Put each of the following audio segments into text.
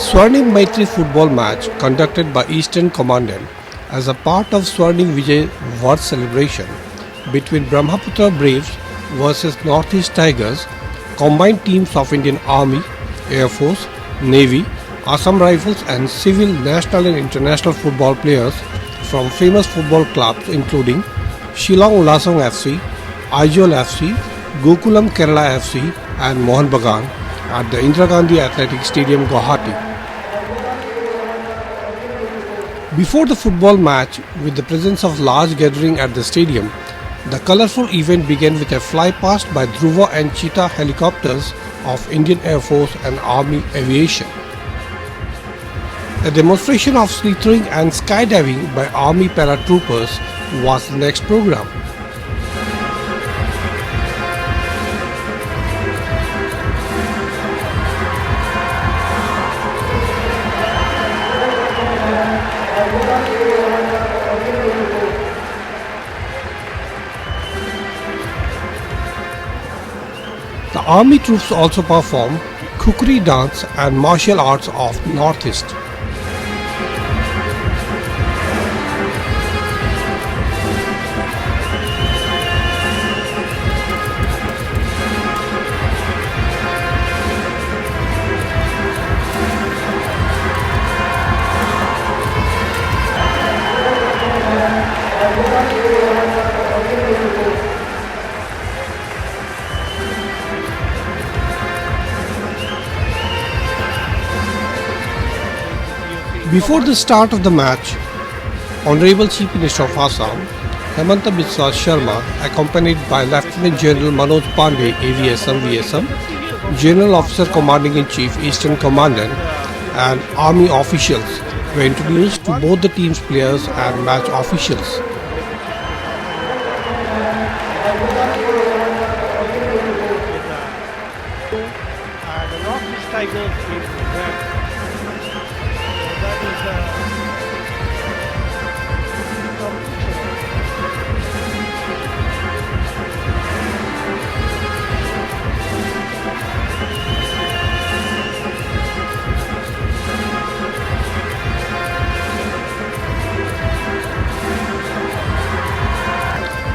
Swarnim Maitri football match conducted by Eastern Commandant as a part of Swarnim Vijay Varth celebration between Brahmaputra Braves versus Northeast Tigers, combined teams of Indian Army, Air Force, Navy, Assam Rifles and civil national and international football players from famous football clubs including Shillong Lasong FC, Aizawl FC, Gokulam Kerala FC and Mohun Bagan at the Indira Gandhi Athletic Stadium, Guwahati. Before the football match, with the presence of large gathering at the stadium, the colourful event began with a flypast by Dhruva and Cheetah helicopters of Indian Air Force and Army Aviation. A demonstration of slithering and skydiving by Army paratroopers was the next program. The army troops also perform kukri dance and martial arts of Northeast. Before the start of the match, Honorable Chief Minister of Assam, Hemanta Biswa Sharma, accompanied by Lieutenant General Manoj Pandey, AVSM, VSM, General Officer Commanding-in-Chief, Eastern Commandant, and Army officials were introduced to both the team's players and match officials. The Northeast Tigers in red. That is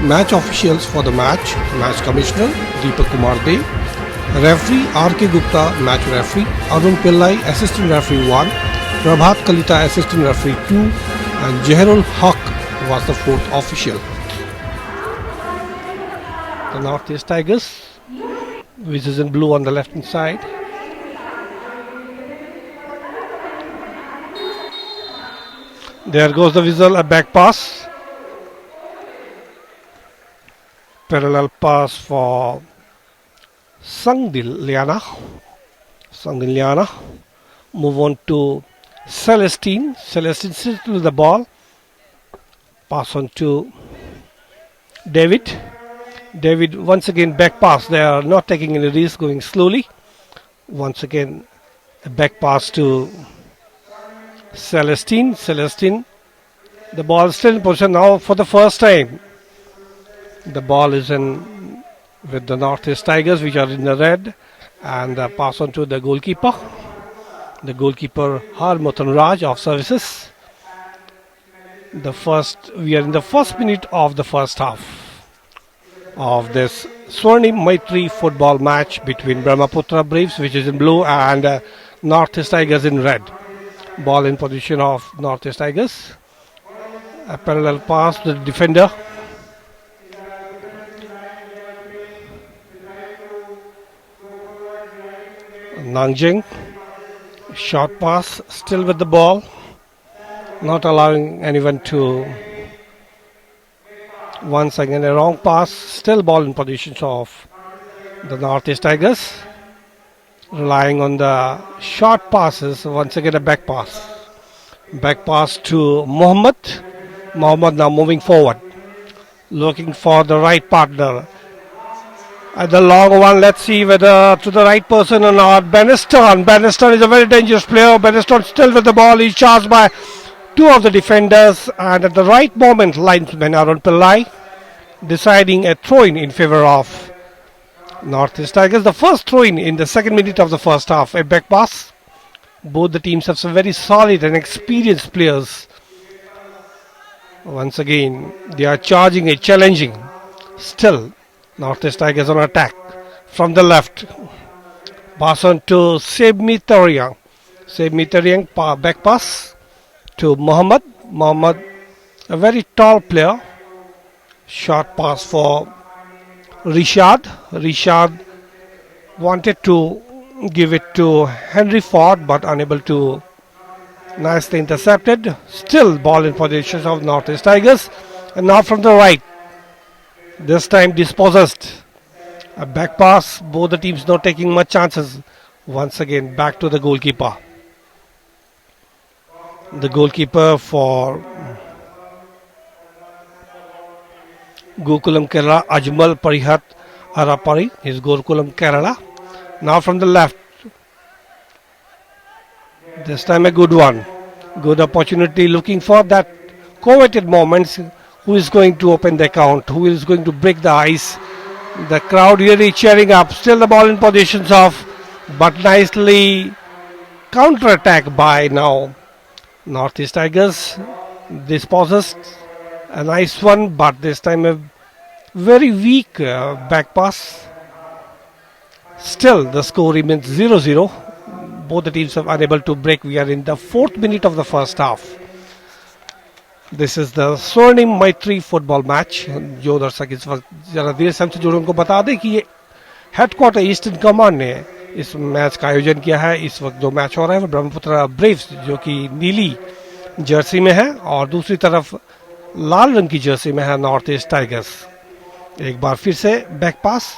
Match officials for the match Commissioner Deepak Kumar De, Referee R.K. Gupta, match referee, Arun Pillai, assistant referee 1, Prabhat Kalita, assistant referee 2 and Jaharul Haq was the fourth official. The Northeast Tigers, which is in blue on the left hand side. There goes the whistle, a back pass. Parallel pass for Sangdil Liana. Move on to Celestine. Celestine sits with the ball. Pass on to David. David once again back pass. They are not taking any risk, going slowly. Once again a back pass to Celestine. Celestine. The ball is still in position now for the first time. The ball is in with the Northeast Tigers, which are in the red, and pass on to the goalkeeper. The goalkeeper Harmatan Raj of services. We are in the first minute of the first half of this Swarnim Maitri football match between Brahmaputra Braves, which is in blue, and Northeast Tigers in red. Ball in position of Northeast Tigers. A parallel pass to the defender. Nangjing, short pass, still with the ball, not allowing anyone to. Once again a wrong pass, still ball in position of the Northeast Tigers, relying on the short passes. Once again a back pass to Mohammed. Mohammed now moving forward, looking for the right partner. The long one, let's see whether to the right person or not. Beniston. Beniston is a very dangerous player. Beniston still with the ball. He's charged by two of the defenders. And at the right moment, linesman Arun Pillai deciding a throw-in in favor of Northeast Tigers. The first throw-in the second minute of the first half. A back pass Both the teams have some very solid and experienced players. Once again, they are charging and challenging. Still, Northeast Tigers on attack from the left. Pass on to Seb Mitharian. Seb Mitharian back pass to Mohammad. Mohammad, a very tall player. Short pass for Rishad. Rishad wanted to give it to Henry Ford but unable to. Nicely intercepted. Still ball in possession of Northeast Tigers. And now from the right. This time dispossessed. A back pass. Both the teams not taking much chances. Once again back to the goalkeeper. The goalkeeper for Gokulam Kerala, Ajmal Parihat Arapari. Is Gokulam Kerala. Now from the left. This time a good one. Good opportunity looking for that coveted moments. Who is going to open the account? Who is going to break the ice? The crowd really cheering up. Still the ball in positions of, but nicely counter-attack by now Northeast Tigers. Dispossessed. A nice one, but this time a very weak back pass. Still the score remains 0-0. Both the teams are unable to break. We are in the 4th minute of the first half. This is the Swarnim Maitri football match. जो दर्शक इस वक्त जरा देर से हमसे जुड़े उनको बता दें कि ये हेडक्वार्टर ईस्टर्न कमांड ने इस मैच का आयोजन किया है. इस वक्त जो मैच हो रहा है वो ब्रह्मपुत्र ब्रेव्स जो कि नीली जर्सी में है और दूसरी तरफ लाल रंग की जर्सी में है नॉर्थ ईस्ट टाइगर्स. एक बार फिर से बैक पास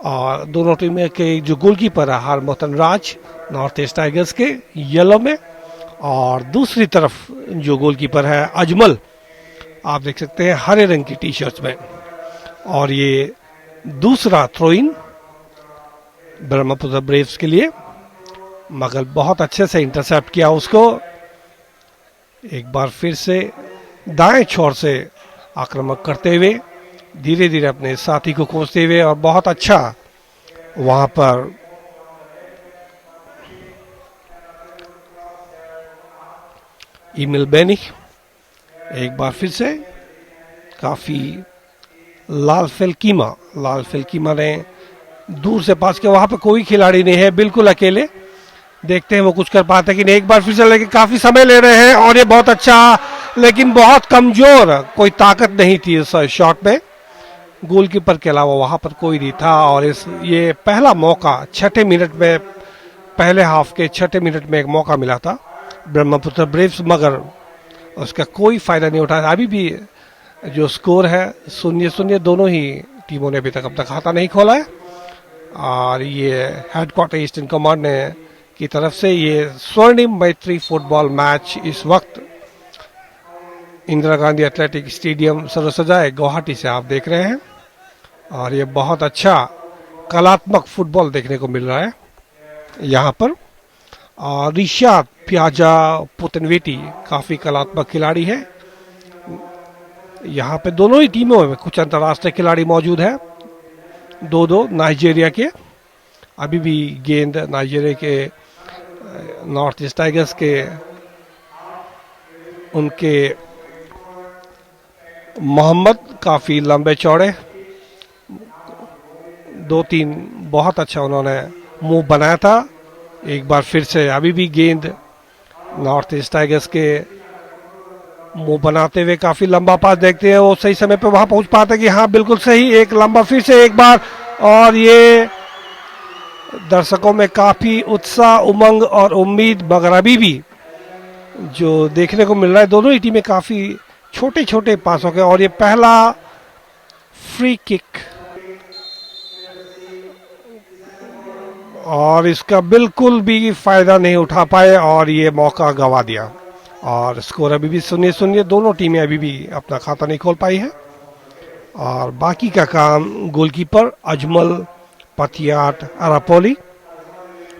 और दोनों टीम के जो गोलकीपर है हरमोहन राज नॉर्थ ईस्ट टाइगर्स के येलो में और दूसरी तरफ जो गोलकीपर है अजमल आप देख सकते हैं हरे रंग की टी शर्ट में. और ये दूसरा थ्रो इन ब्रह्मपुत्र ब्रेव्स के लिए मगर बहुत अच्छे से इंटरसेप्ट किया उसको. एक बार फिर से दाएं छोर से आक्रामक करते हुए धीरे धीरे अपने साथी को खोजते हुए और बहुत अच्छा वहां पर ईमेल बेनी. एक बार फिर से काफी लाल फेलकीमा ने दूर से पास किया. वहां पर कोई खिलाड़ी नहीं है, बिल्कुल अकेले. देखते हैं वो कुछ कर पाते कि नहीं. एक बार फिर से लेकिन काफी समय ले रहे हैं और ये बहुत अच्छा लेकिन बहुत कमजोर. कोई ताकत नहीं थी इस शॉट में. गोलकीपर के अलावा वहां पर कोई नहीं था और ये पहला मौका 6 मिनट में पहले हाफ के 6 मिनट में एक मौका मिला था ब्रह्मपुत्र ब्रेव्स मगर उसका कोई फायदा नहीं उठाया. अभी भी जो स्कोर है 0-0. दोनों ही टीमों ने अभी तक अपना खाता नहीं खोला है और ये हेडक्वार्टर ईस्टर्न कमांड ने की तरफ से ये स्वर्णिम मैत्री फुटबॉल मैच इस वक्त इंदिरा गांधी एथलेटिक स्टेडियम सरसजाए गुवाहाटी से आप देख रहे हैं. और ये बहुत अच्छा कलात्मक फुटबॉल देखने को मिल रहा है यहाँ पर. और रिशाद प्याजा पुतनवेटी काफी कलात्मक खिलाड़ी है. यहाँ पे दोनों ही टीमों में कुछ अंतर्राष्ट्रीय खिलाड़ी मौजूद है. 2-2 नाइजीरिया के. अभी भी गेंद नाइजीरिया के नॉर्थ ईस्ट टाइगर्स के उनके मोहम्मद काफी लंबे चौड़े 2-3 बहुत अच्छा उन्होंने मूव बनाया था. एक बार फिर से अभी भी गेंद नॉर्थ ईस्ट टाइगर्स के मुंह बनाते हुए काफी लंबा पास देखते हैं. वो सही समय पे वहां पहुंच पाते कि हाँ बिल्कुल सही. एक लंबा फिर से एक बार और ये दर्शकों में काफी उत्साह उमंग और उम्मीद मगर अभी भी जो देखने को मिल रहा है दोनों ही टीमें काफी छोटे छोटे पासों के. और ये पहला फ्री किक और इसका बिल्कुल भी फायदा नहीं उठा पाए और ये मौका गवा दिया. और स्कोर अभी भी 0-0. दोनों टीमें अभी भी अपना खाता नहीं खोल पाई है और बाकी का काम गोलकीपर अजमल पथियाट अरापोली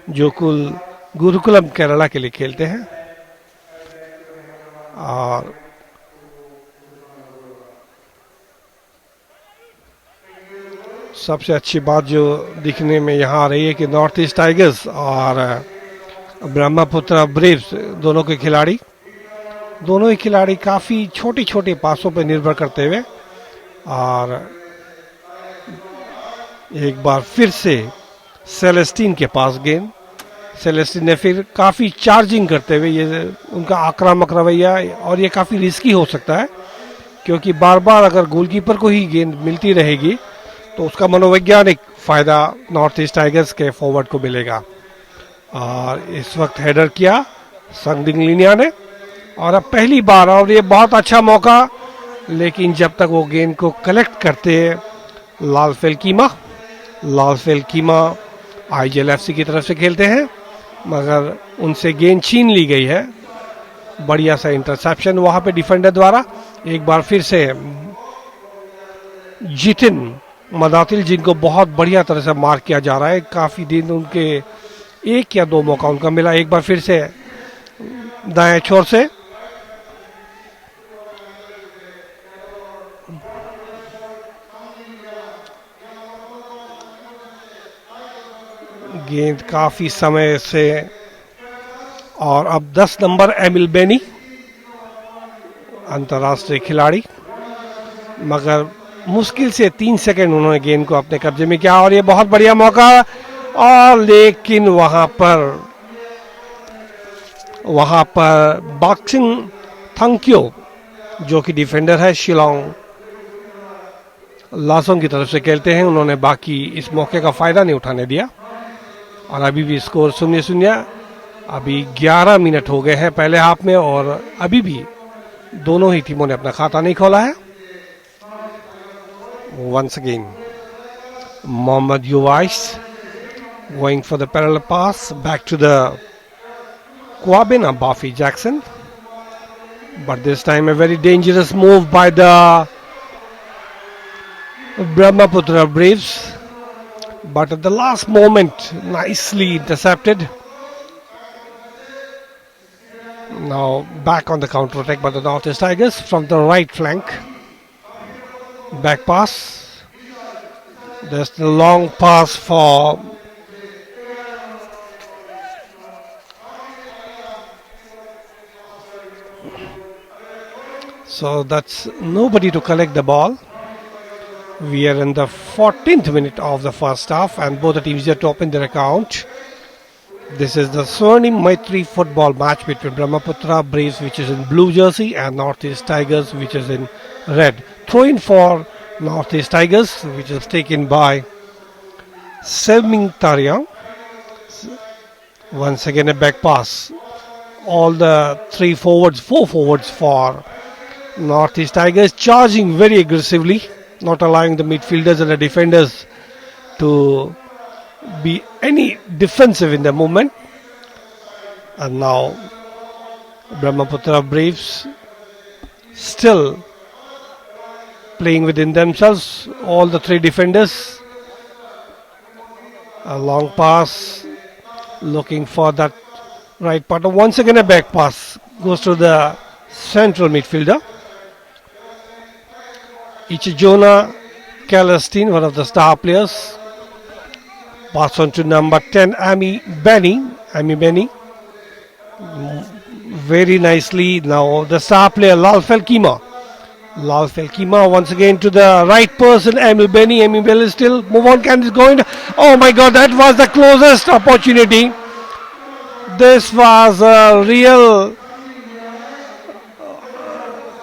जो गुरुकुलम केरला के लिए खेलते हैं. और सबसे अच्छी बात जो दिखने में यहाँ आ रही है कि नॉर्थ ईस्ट टाइगर्स और ब्रह्मपुत्र ब्रेव्स दोनों ही खिलाड़ी काफ़ी छोटे छोटे पासों पर निर्भर करते हुए, और एक बार फिर से सेलेस्टीन के पास गेंद। सेलेस्टीन ने फिर काफ़ी चार्जिंग करते हुए, ये उनका आक्रामक रवैया, और ये काफ़ी रिस्की हो सकता है क्योंकि बार बार अगर गोलकीपर को ही गेंद मिलती रहेगी तो उसका मनोवैज्ञानिक फ़ायदा नॉर्थ ईस्ट टाइगर्स के फॉरवर्ड को मिलेगा। और इस वक्त हेडर किया संगडिंग लिनिया ने, और अब पहली बार, और ये बहुत अच्छा मौका, लेकिन जब तक वो गेंद को कलेक्ट करते हैं लालफेल कीमा IJLFC की तरफ से खेलते हैं, मगर उनसे गेंद छीन ली गई है। बढ़िया सा इंटरसेप्शन वहां पे डिफेंडर द्वारा। एक बार फिर से जितिन मदातिल, जिनको बहुत बढ़िया तरह से मार्क किया जा रहा है, काफ़ी दिन उनके 1 या 2 मौका उनका मिला। एक बार फिर से दाएं छोर से गेंद काफ़ी समय से, और अब 10 नंबर एमिल बेनी, अंतर्राष्ट्रीय खिलाड़ी, मगर मुश्किल से 3 सेकंड उन्होंने गेंद को अपने कब्जे में किया, और ये बहुत बढ़िया मौका, और लेकिन वहां पर बॉक्सिंग थंक्यो, जो कि डिफेंडर है शिलोंग लासोंग की तरफ से खेलते हैं, उन्होंने बाकी इस मौके का फायदा नहीं उठाने दिया, और अभी भी स्कोर 0-0। अभी 11 मिनट हो गए हैं पहले हाफ में, और अभी भी दोनों ही टीमों ने अपना खाता नहीं खोला है। वंस अगेन मोहम्मद युवाइस going for the parallel pass back to the Kwabena Bafi Jackson, but this time a very dangerous move by the Brahmaputra Braves, but at the last moment nicely intercepted. Now back on the counter attack by the North East Tigers from the right flank. Back pass. There's the long pass for so that's nobody to collect the ball. We are in the 14th minute of the first half, and both the teams yet to open their account. This is the Swarnim Maitri football match between Brahmaputra Braves, which is in blue jersey, and Northeast Tigers, which is in red. Throw in for Northeast Tigers, which is taken by Sevming Taryang. Once again a back pass. All the 4 forwards for Northeast Tigers charging very aggressively, not allowing the midfielders and the defenders to be any defensive in the movement. And now Brahmaputra Braves still playing within themselves, all the 3 defenders. A long pass, looking for that right part. Once again a back pass goes to the central midfielder Ichijona Calestine, one of the star players. Pass on to number 10 Amy Benny very nicely. Now the star player Lalfel Kima once again to the right person, Emil Benny still move on, can go in. Oh my god, that was the closest opportunity. This was a real,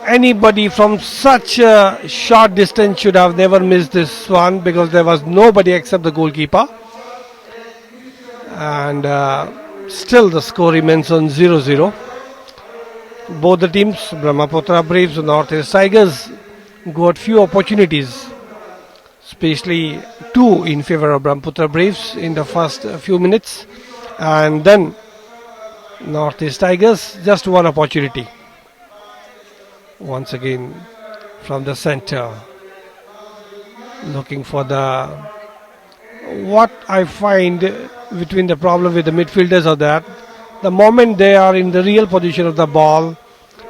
anybody from such a short distance should have never missed this one, because there was nobody except the goalkeeper. And still the score remains on 0-0. Both the teams, Brahmaputra Braves and Northeast Tigers, got few opportunities, especially 2 in favor of Brahmaputra Braves in the first few minutes, and then Northeast Tigers just 1 opportunity. Once again from the center, looking for what I find between the problem with the midfielders are that the moment they are in the real position of the ball,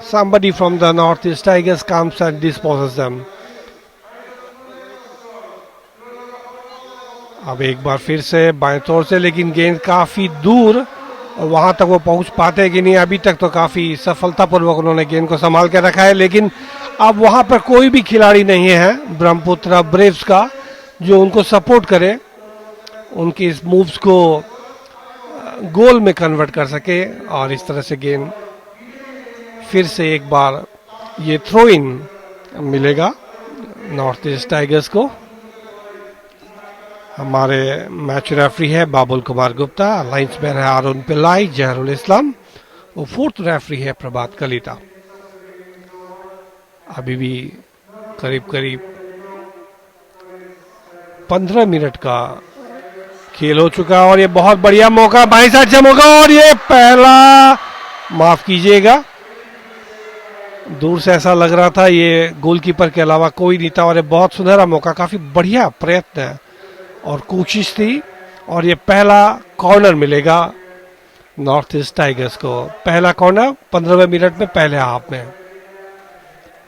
somebody from the Northeast Tigers comes and disposes them. अब एक बार फिर से बाएं तौर से, लेकिन गेंद काफी दूर वहाँ तक वो पहुँच पाते कि नहीं, अभी तक तो काफ़ी सफलतापूर्वक उन्होंने गेंद को संभाल के रखा है, लेकिन अब वहाँ पर कोई भी खिलाड़ी नहीं है ब्रह्मपुत्र ब्रेव्स का जो उनको सपोर्ट करे, उनकी इस मूव्स को गोल में कन्वर्ट कर सके। और इस तरह से गेंद फिर से एक बार ये थ्रो इन मिलेगा नॉर्थ ईस्ट टाइगर्स को। हमारे मैच रेफरी है बाबुल कुमार गुप्ता, लाइन्समैन है अरुण पिल्लाई, जहरुल इस्लाम, और फोर्थ रेफरी है प्रभात कलिता। अभी भी करीब करीब 15 मिनट का खेल हो चुका और ये बहुत बढ़िया मौका, बाईं साइड से मौका, और ये पहला, माफ कीजिएगा, दूर से ऐसा लग रहा था ये गोलकीपर के अलावा कोई नहीं था, और ये बहुत सुनहरा मौका, काफी बढ़िया प्रयत्न और कोशिश थी। और ये पहला कॉर्नर मिलेगा नॉर्थ ईस्ट टाइगर्स को, पहला कॉर्नर 15वें मिनट में पहले हाफ में।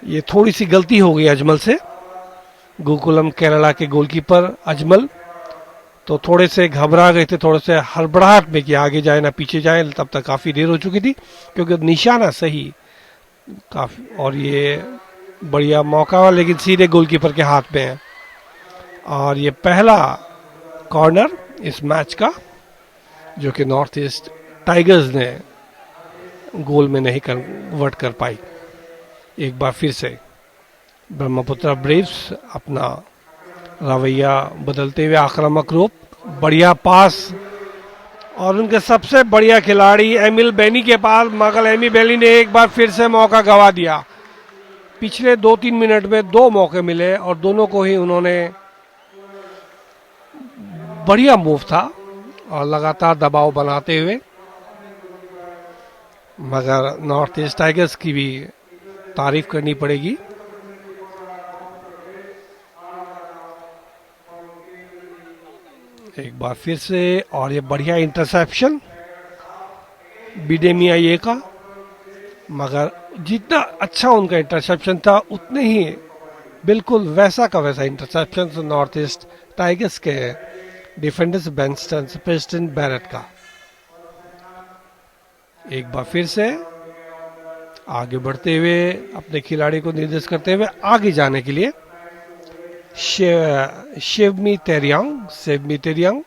ये थोड़ी सी गलती हो गई अजमल से, गोकुलम केरला के गोलकीपर अजमल तो थोड़े से घबरा गए थे, थोड़े से हड़बड़ाहट में कि आगे जाए ना पीछे जाए, तब तक काफी देर हो चुकी थी क्योंकि निशाना सही काफी, और ये बढ़िया मौका लेकिन सीधे गोलकीपर के हाथ में है। और ये पहला कॉर्नर इस मैच का जो कि नॉर्थ ईस्ट टाइगर्स ने गोल में नहीं कन्वर्ट कर पाई। एक बार फिर से ब्रह्मपुत्र ब्रेव्स अपना रवैया बदलते हुए आक्रामक रूप, बढ़िया पास, और उनके सबसे बढ़िया खिलाड़ी एमिल बेनी के पास, मगर एमी बेनी ने एक बार फिर से मौका गंवा दिया। पिछले 2-3 मिनट में 2 मौके मिले और दोनों को ही उन्होंने, बढ़िया मूव था और लगातार दबाव बनाते हुए, मगर नॉर्थ ईस्ट टाइगर्स की भी तारीफ करनी पड़ेगी। एक बार फिर से, और ये बढ़िया इंटरसेप्शन बिडेमिया ये का, मगर जितना अच्छा उनका इंटरसेप्शन था उतने ही बिल्कुल वैसा का वैसा इंटरसेप्शन नॉर्थ ईस्ट टाइगर्स के डिफेंडर्स बेंस्टन प्रेस्टन बैरेट का। एक बार फिर से आगे बढ़ते हुए अपने खिलाड़ी को निर्देश करते हुए आगे जाने के लिए शेवमी तेरियांग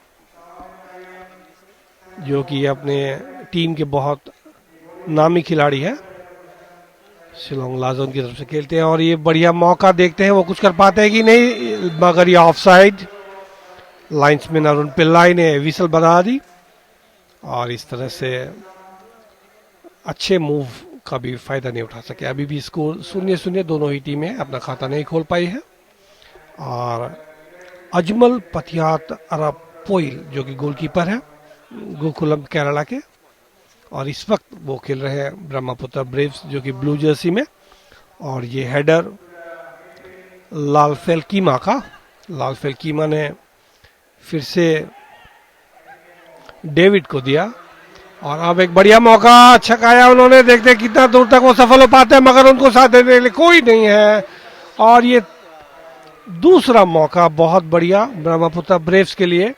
जो कि अपने टीम के बहुत नामी खिलाड़ी है, शिलोंग लाजोन की तरफ से खेलते हैं। और ये बढ़िया मौका देखते हैं वो कुछ कर पाते हैं कि नहीं, मगर ये ऑफसाइड, लाइन्समैन अरुण पिल्लाई ने विसल बना दी। और इस तरह से अच्छे मूव का भी फायदा नहीं उठा सके। अभी भी स्कोर 0-0, दोनों ही टीमें अपना खाता नहीं खोल पाई है। और अजमल पथियात अरब पोइल जो कि गोलकीपर है गोकुलम केरला के, और इस वक्त वो खेल रहे हैं ब्रह्मपुत्र ब्रेव्स जो कि ब्लू जर्सी में। और ये हेडर लालफेल कीमा ने फिर से डेविड को दिया। और अब एक बढ़िया मौका छकाया उन्होंने, देखते कितना दूर तक वो सफल हो पाते हैं, मगर उनको साथ देने के लिए कोई नहीं है। और ये दूसरा मौका बहुत बढ़िया ब्रह्मपुत्र ब्रेव्स के लिए,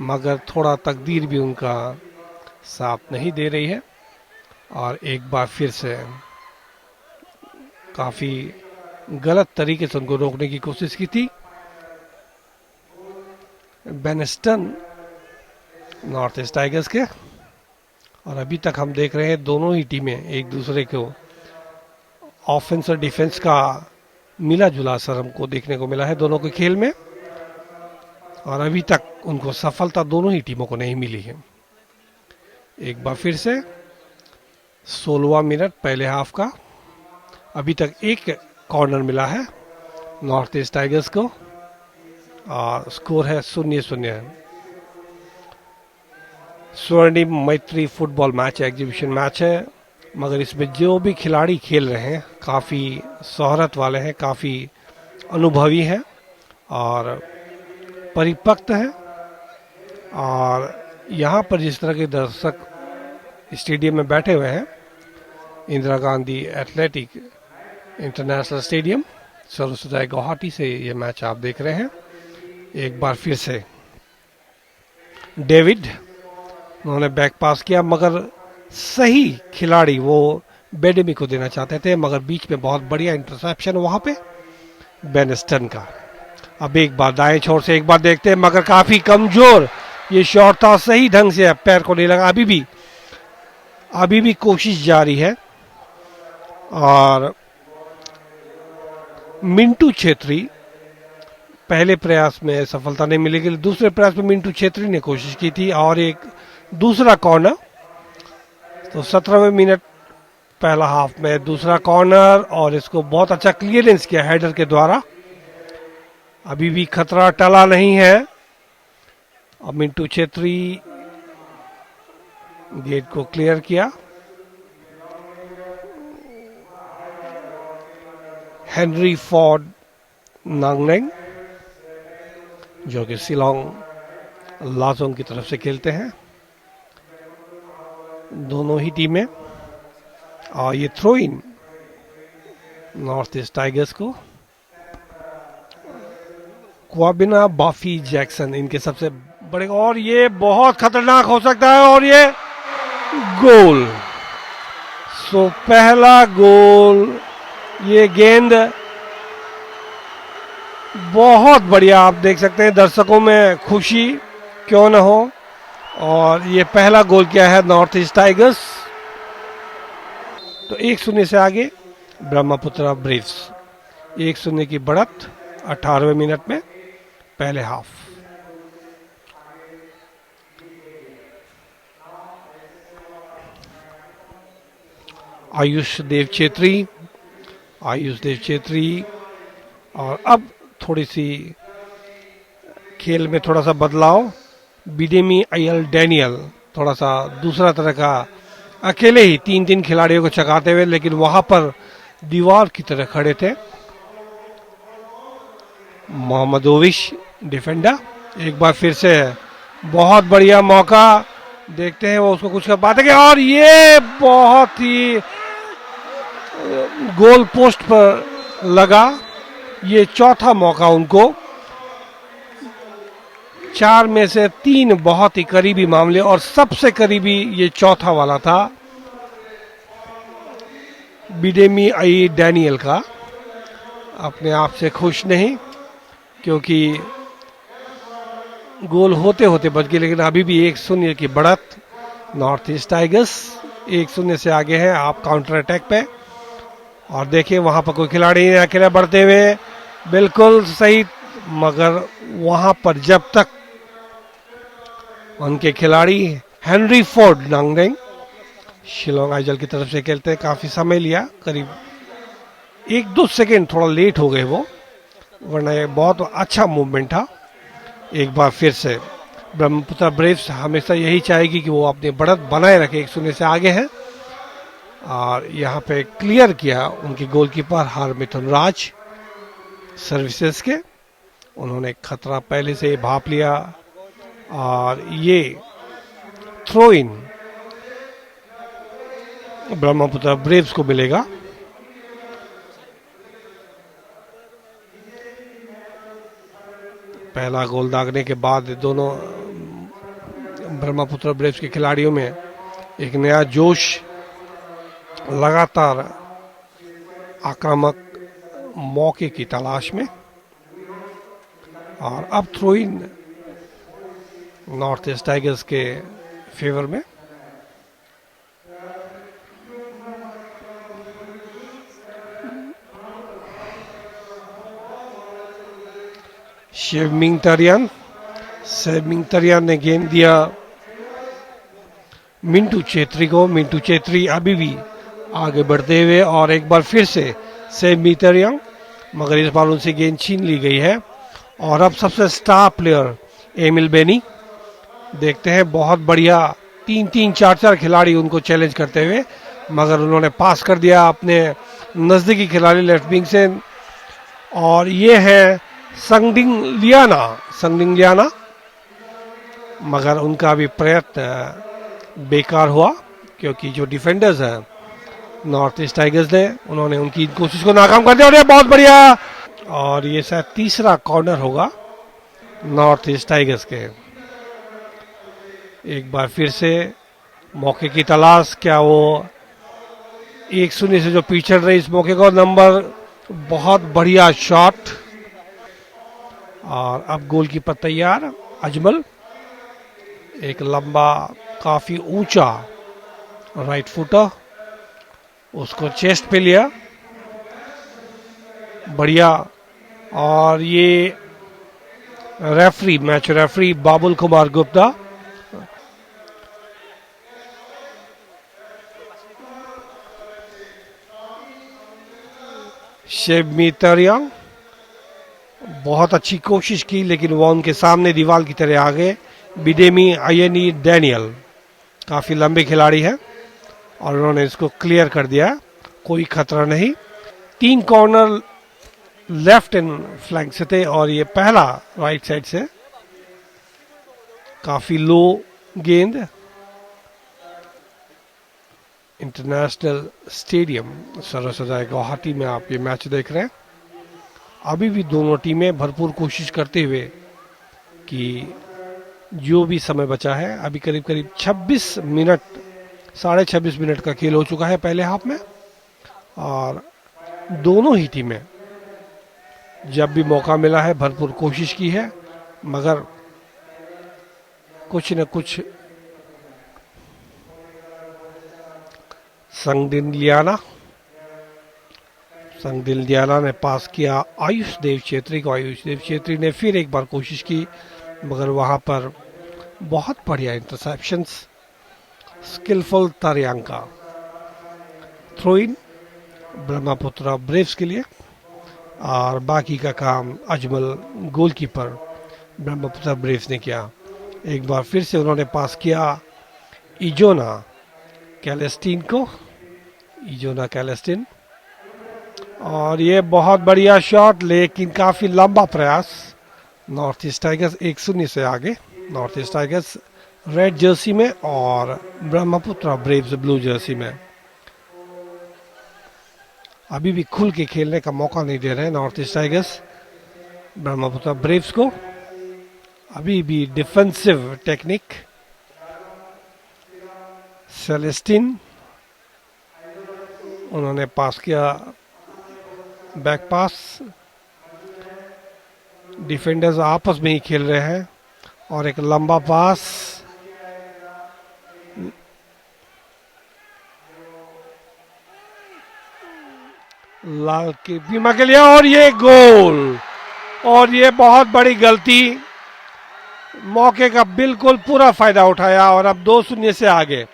मगर थोड़ा तकदीर भी उनका साथ नहीं दे रही है। और एक बार फिर से काफी गलत तरीके से उनको रोकने की कोशिश की थी बेनेस्टन नॉर्थ ईस्ट टाइगर्स के। और अभी तक हम देख रहे हैं दोनों ही टीमें एक दूसरे को ऑफेंस और डिफेंस का मिला जुला असर हमको देखने को मिला है दोनों के खेल में, और अभी तक उनको सफलता दोनों ही टीमों को नहीं मिली है। एक बार फिर से 16वां मिनट पहले हाफ का, अभी तक एक कॉर्नर मिला है नॉर्थ ईस्ट टाइगर्स को और स्कोर है 0-0। स्वर्णिम मैत्री फुटबॉल मैच एग्जीबिशन मैच है, मगर इसमें जो भी खिलाड़ी खेल रहे हैं काफ़ी शोहरत वाले हैं, काफ़ी अनुभवी हैं और परिपक्व हैं। और यहाँ पर जिस तरह के दर्शक स्टेडियम में बैठे हुए हैं, Indira Gandhi athletic international stadium Saraswati Guwahati से ये मैच आप देख रहे हैं। एक बार फिर से डेविड उन्होंने बैक पास किया, मगर सही खिलाड़ी वो बेडेमी को देना चाहते थे, मगर बीच में बहुत बढ़िया इंटरसेप्शन वहां पे बेन स्टन का। अब एक बार दाएं छोर से एक बार देखते हैं, मगर काफी कमजोर ये शॉट था, सही ढंग से पैर को नहीं लगा। अभी भी कोशिश जारी है। और मिंटू छेत्री पहले प्रयास में सफलता नहीं मिलेगी, दूसरे प्रयास में मिंटू छेत्री ने कोशिश की थी और एक दूसरा कॉर्नर। तो 17वें मिनट पहला हाफ में दूसरा कॉर्नर, और इसको बहुत अच्छा क्लियरेंस किया हेडर के द्वारा। अभी भी खतरा टला नहीं है। अब मिंटू छेत्री गेट को क्लियर किया। हेनरी फोर्ड नांगनेंग जो कि शिलोंग लाजोंग की तरफ से खेलते हैं, दोनों ही टीमें। और ये throw in North East Tigers को। क्वाबिना बाफी जैक्सन इनके सबसे बड़े, और ये बहुत खतरनाक हो सकता है, और ये गोल। सो पहला गोल, ये गेंद बहुत बढ़िया, आप देख सकते हैं दर्शकों में खुशी क्यों न हो। और ये पहला गोल किया है नॉर्थ ईस्ट टाइगर्स। तो 1-0 से आगे ब्रह्मपुत्रा ब्रीव्स, 1-0 की बढ़त 18वें मिनट में पहले हाफ। आयुष देव चेत्री। और अब थोड़ी सी खेल में थोड़ा सा बदलाव, बिडेमी अयल डैनियल थोड़ा सा दूसरा तरह का, अकेले ही 3-3 खिलाड़ियों को चकाते हुए, लेकिन वहां पर दीवार की तरह खड़े थे। मोहम्मदोविश डिफेंडर, एक बार फिर से बहुत बढ़िया मौका, देखते हैं वो उसको कुछ कर पाते हैं। और ये बहुत ही गोल पोस्ट पर लगा। ये चौथा मौका उनको, 4 में से 3 बहुत ही करीबी मामले, और सबसे करीबी ये चौथा वाला था बिडेमी आई डैनियल का। अपने आप से खुश नहीं, क्योंकि गोल होते होते बच गए, लेकिन अभी भी 1-0 की बढ़त नॉर्थ ईस्ट टाइगर्स 1-0 से आगे है। आप काउंटर अटैक पे, और देखिए वहां पर कोई खिलाड़ी नहीं अकेले बढ़ते हुए, बिल्कुल सही, मगर वहां पर जब तक उनके खिलाड़ी हेनरी फोर्ड नांगनेंग शिलोंग आइजल की तरफ से खेलते हैं, काफी समय लिया, करीब 1-2 सेकेंड थोड़ा लेट हो गए वो, वरना ये बहुत अच्छा मूवमेंट था। एक बार फिर से ब्रह्मपुत्रा ब्रेव्स हमेशा यही चाहेगी कि वो अपनी बढ़त बनाए रखे, 1-0 से आगे हैं। और यहाँ पे क्लियर किया उनके गोलकीपर हरमिथुन राज सर्विसेज के, उन्होंने खतरा पहले से भाप लिया। और ये थ्रो इन ब्रह्मपुत्रा ब्रेव्स को मिलेगा। पहला गोल दागने के बाद दोनों ब्रह्मपुत्रा ब्रेव्स के खिलाड़ियों में एक नया जोश, लगातार आक्रामक मौके की तलाश में। और अब throw in North East Tigers के फेवर में। शेवमिंग तरियान ने गेंद दिया मिंटू छेत्री को। मिंटू छेत्री अभी भी आगे बढ़ते हुए, और एक बार फिर से शेवमिंग तरियान, मगर इस बार उनसे गेंद छीन ली गई है। और अब सबसे स्टार प्लेयर एमिल बेनी, देखते हैं बहुत बढ़िया 3-3 4-4 खिलाड़ी उनको चैलेंज करते हुए, मगर उन्होंने पास कर दिया अपने नजदीकी खिलाड़ी लेफ्ट विंग से। और ये है संगडिंग लियाना, मगर उनका भी प्रयत्न बेकार हुआ, क्योंकि जो डिफेंडर्स हैं नॉर्थ ईस्ट टाइगर्स ने, उन्होंने उनकी कोशिश को नाकाम कर दिया। और ये बहुत बढ़िया, और ये शायद तीसरा कॉर्नर होगा नॉर्थ ईस्ट टाइगर्स के। एक बार फिर से मौके की तलाश, क्या वो 1-0 से जो पीछे रही इस मौके का नंबर, बहुत बढ़िया शॉट। और अब गोलकीपर तैयार अजमल, एक लंबा काफी ऊंचा राइट फुटर, उसको चेस्ट पे लिया, बढ़िया। और ये referee, match referee Babul Kumar Gupta, शेबमीतरियांग, बहुत अच्छी कोशिश की लेकिन वो उनके सामने दीवार की तरह आ गए। बिडेमी आयनी डैनियल काफी लंबे खिलाड़ी हैं और उन्होंने इसको क्लियर कर दिया, कोई खतरा नहीं। 3 कॉर्नर लेफ्ट एंड फ्लैंक से थे और ये पहला राइट साइड से, काफी लो गेंद। इंटरनेशनल स्टेडियम सरसजाई गुवाहाटी में आप ये मैच देख रहे हैं। अभी भी दोनों टीमें भरपूर कोशिश करते हुए कि जो भी समय बचा है, अभी करीब करीब 26 मिनट, 26.5 मिनट का खेल हो चुका है पहले हाफ में, और दोनों ही टीमें जब भी मौका मिला है भरपूर कोशिश की है, मगर कुछ न कुछ। संगदिन ने पास किया आयुष देव छेत्री को। आयुष देव छेत्री ने फिर एक बार कोशिश की, मगर वहां पर बहुत बढ़िया इंटरसेप्शंस, स्किलफुल तारियांका। थ्रो इन ब्रह्मपुत्रा ब्रेव्स के लिए, और बाकी का काम अजमल गोलकीपर ब्रह्मपुत्रा ब्रेव्स ने किया। एक बार फिर से उन्होंने पास किया इजोना कैलेस्टीन को, इजोना कैलेस्टीन, और ये बहुत बढ़िया शॉट लेकिन काफी लंबा प्रयास। नॉर्थ ईस्ट टाइगर्स 1-0 से आगे। North East tigers red Jersey में और ब्रह्मपुत्रा ब्रेव्स ब्लू जर्सी में। अभी भी खुल के खेलने का मौका नहीं दे रहे हैं north East tigers Brahmaputra Braves को। अभी भी डिफेंसिव टेक्निक। सेलेस्टिन, उन्होंने पास किया बैक पास। डिफेंडर्स आपस में ही खेल रहे हैं और एक लंबा पास, लाल की बीमा के लिए, और ये गोल। और ये बहुत बड़ी गलती, मौके का बिल्कुल पूरा फायदा उठाया और अब 2-0 से आगे।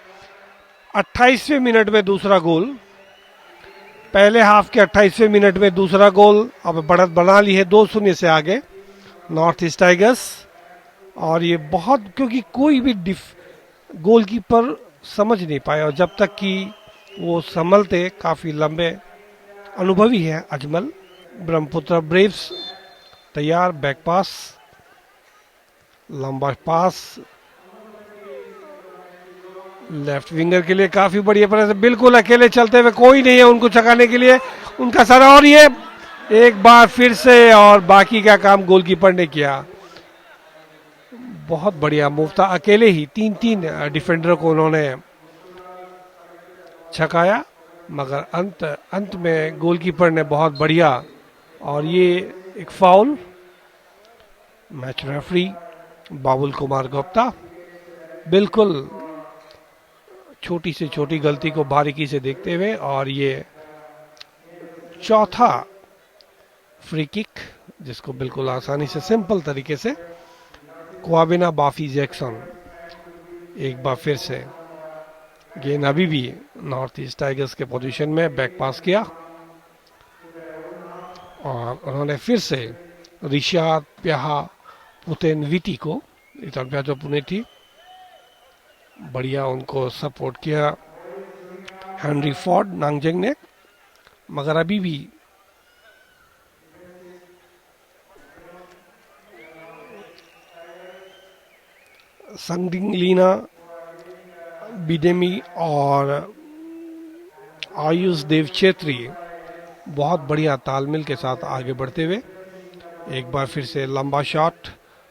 28वें मिनट में दूसरा गोल, पहले हाफ के 28वें मिनट में दूसरा गोल। अब बढ़त बना ली है 2-0 से आगे नॉर्थ ईस्ट टाइगर्स। और ये बहुत, क्योंकि कोई भी गोलकीपर समझ नहीं पाया, और जब तक कि वो संभलते, काफी लंबे अनुभवी है अजमल। ब्रह्मपुत्र ब्रेव्स तैयार, बैक पास, लंबा पास लेफ्ट विंगर के लिए, काफी बढ़िया तरह से, बिल्कुल अकेले चलते हुए, कोई नहीं है उनको चकाने के लिए उनका सारा। और ये एक बार फिर से, और बाकी का काम गोलकीपर ने किया। बहुत बढ़िया मूव था, अकेले ही 3 डिफेंडर को उन्होंने छकाया, मगर अंत में गोलकीपर ने बहुत बढ़िया। और ये एक foul, match referee Babul Kumar Gupta बिल्कुल छोटी से छोटी गलती को बारीकी से देखते हुए, और ये चौथा फ्री किक, जिसको बिल्कुल आसानी से, सिंपल तरीके से क्वाबिना बाफी जैक्सन एक बार फिर से, गेंद अभी भी नॉर्थ ईस्ट टाइगर्स के पोजीशन में, बैक पास किया और उन्होंने फिर से रिशाद प्याहा पुतेनविटी को, इटालिया जो पुणे थी, बढ़िया उनको सपोर्ट किया हेनरी फोर्ड नांगजेंग ने। मगर अभी भी संगडिंगलीना, बिडेमी और आयुष देव छेत्री बहुत बढ़िया तालमेल के साथ आगे बढ़ते हुए। एक बार फिर से लंबा शॉट,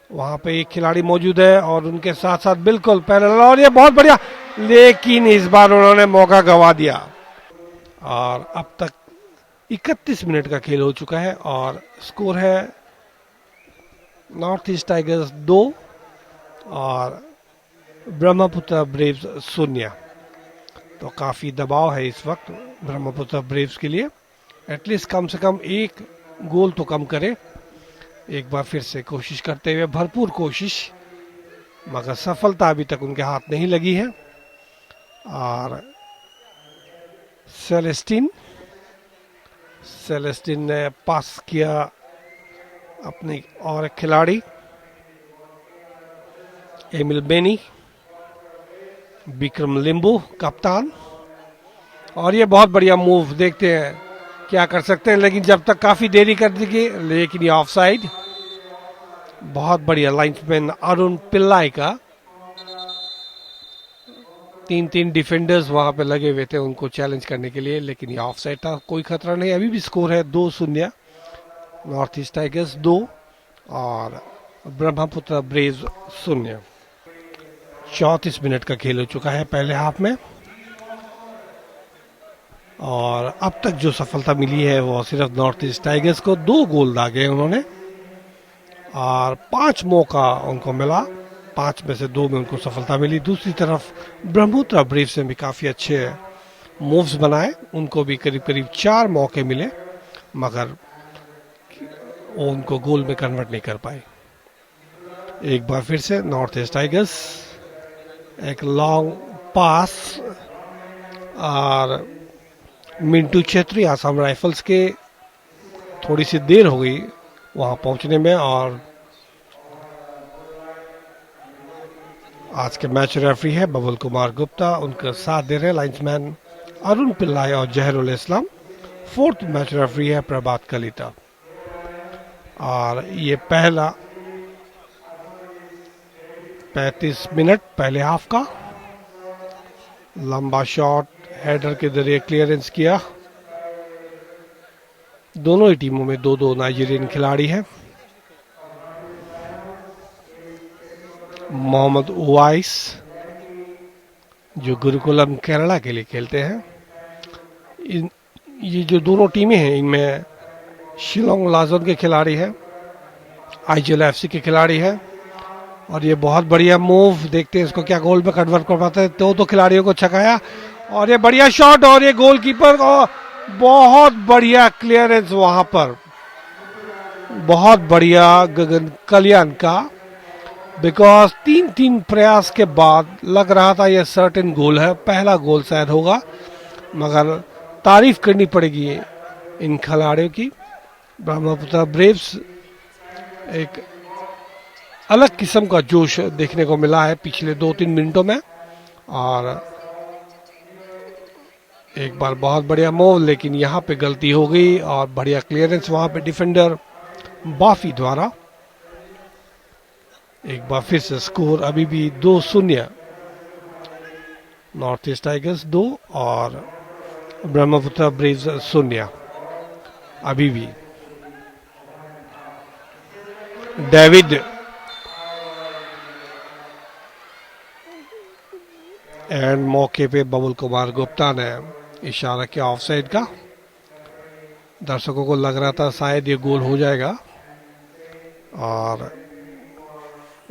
वहां पे एक खिलाड़ी मौजूद है और उनके साथ साथ बिल्कुल पैरेलल, और ये बहुत बढ़िया, लेकिन इस बार उन्होंने मौका गंवा दिया। और अब तक 31 मिनट का खेल हो चुका है और स्कोर है नॉर्थ ईस्ट टाइगर्स 2 और ब्रह्मपुत्र ब्रेव्स 0। तो काफ़ी दबाव है इस वक्त ब्रह्मपुत्र ब्रेव्स के लिए। एटलीस्ट कम से कम एक गोल तो कम करे। एक बार फिर से कोशिश करते हुए, भरपूर कोशिश, मगर सफलता अभी तक उनके हाथ नहीं लगी है। और सेलेस्टिन ने पास किया अपनी और एक खिलाड़ी एमिल बेनी, विक्रम लिंबू कप्तान, और ये बहुत बढ़िया मूव, देखते हैं क्या कर सकते हैं, लेकिन जब तक काफी देरी कर दी, लेकिन ये ऑफसाइड। बहुत बढ़िया लाइन्समैन अरुण पिल्लाई का, 3 डिफेंडर्स वहां पे लगे हुए थे उनको चैलेंज करने के लिए, लेकिन ये ऑफसाइड था। कोई खतरा नहीं, अभी भी स्कोर है 2-0, नॉर्थ ईस्ट टाइगर्स 2 और ब्रह्मपुत्र ब्रेव्स 0। 34 मिनट का खेल हो चुका है पहले हाफ में और अब तक जो सफलता मिली है वो सिर्फ नॉर्थ ईस्ट टाइगर्स को। 2 गोल दागे उन्होंने और 5 मौका उनको मिला, 5 में से 2 में उनको सफलता मिली। दूसरी तरफ ब्रह्मपुत्र ब्रेव्स ने भी काफ़ी अच्छे मूव्स बनाए, उनको भी करीब करीब 4 मौके मिले, मगर वो उनको गोल में कन्वर्ट नहीं कर पाए। एक बार फिर से नॉर्थ ईस्ट टाइगर्स, एक लॉन्ग पास और मिंटू छेत्री आसाम राइफल्स के थोड़ी सी देर हो गई वहां पहुंचने में। और आज के मैच रेफरी है बबुल कुमार गुप्ता, उनका साथ दे रहे लाइन्समैन अरुण पिल्लाई और जहरुल इस्लाम। 4th मैच रेफरी है प्रभात कलिता। और ये पहला 35 मिनट पहले हाफ का लंबा शॉट हेडर के जरिए क्लियरेंस किया। दोनों ही टीमों में 2-2 नाइजीरियन खिलाड़ी हैं। मोहम्मद उवाइस जो गुरुकुलम केरला के लिए खेलते हैं। ये जो दोनों टीमें हैं इनमें शिलोंग लाजोन के खिलाड़ी हैं, आईजीएल एफसी के खिलाड़ी हैं। और ये बहुत बढ़िया मूव, देखते हैं इसको क्या गोल में कन्वर्ट कर पाते हैं। 2 खिलाड़ियों को छकाया और ये बढ़िया शॉट और ये गोलकीपर को बहुत बढ़िया क्लियरेंस वहां पर, बहुत बढ़िया गगन कल्याण का, बिकॉज 3 प्रयास के बाद लग रहा था ये सर्टेन गोल है, पहला गोल शायद होगा, मगर तारीफ करनी पड़ेगी इन खिलाड़ियों की। ब्रह्मपुत्र ब्रेव्स एक अलग किस्म का जोश देखने को मिला है पिछले 2-3 मिनटों में। और एक बार बहुत बढ़िया मूव, लेकिन यहाँ पे गलती हो गई और बढ़िया क्लियरेंस वहां पे डिफेंडर बाफी द्वारा। एक बार फिर से स्कोर अभी भी 2-0, नॉर्थ ईस्ट टाइगर्स 2 और ब्रह्मपुत्र ब्रेव्स 0। अभी भी डेविड एंड मौके पे बबुल कुमार गुप्ता ने इशारा किया ऑफसाइड का। दर्शकों को लग रहा था शायद ये गोल हो जाएगा। और